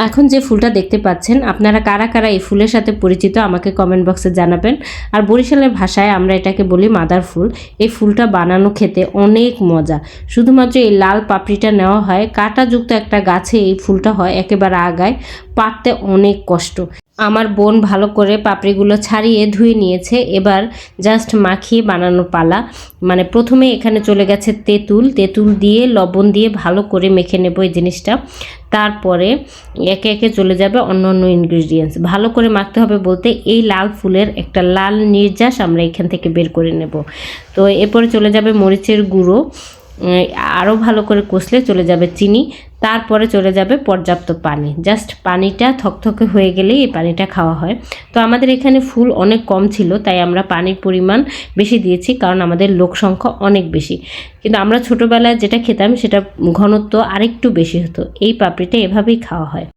এখন যে ফুলটা দেখতে পাচ্ছেন আপনারা কারা কারা এই ফুলের সাথে পরিচিত আমাকে কমেন্ট বক্সে জানাবেন। আর বরিশালের ভাষায় আমরা এটাকে বলি মাদার ফুল। এই ফুলটা বানানো খেতে অনেক মজা। শুধুমাত্র এই লাল পাপড়িটা নেওয়া হয়, কাঁটাযুক্ত একটা গাছে এই ফুলটা হয় একেবারে আগায়, পাড়তে অনেক কষ্ট। আমার বোন ভালো করে পাপড়িগুলো ছাড়িয়ে ধুয়ে নিয়েছে, এবার জাস্ট মাখিয়ে বানানোর পালা। মানে প্রথমে এখানে চলে গেছে তেঁতুল দিয়ে লবণ দিয়ে ভালো করে মেখে নেব এই জিনিসটা। তারপরে একে একে চলে যাবে অন্য অন্য ইনগ্রিডিয়েন্টস। ভালো করে মাখতে হবে বলতে এই লাল ফুলের একটা লাল নির্যাস আমরা এখান থেকে বের করে নেব। তো এরপরে চলে যাবে মরিচের গুঁড়ো, আরও ভালো করে কষলে চলে যাবে চিনি, তারপরে চলে যাবে পর্যাপ্ত পানি। জাস্ট পানিটা থকথকে হয়ে গেলেই এই পানিটা খাওয়া হয়। তো আমাদের এখানে ফুল অনেক কম ছিল, তাই আমরা পানির পরিমাণ বেশি দিয়েছি, কারণ আমাদের লোক সংখ্যা অনেক বেশি। কিন্তু আমরা ছোটোবেলায় যেটা খেতাম সেটা ঘনত্ব আরেকটু বেশি হতো। এই পাপড়িটা এভাবেই খাওয়া হয়।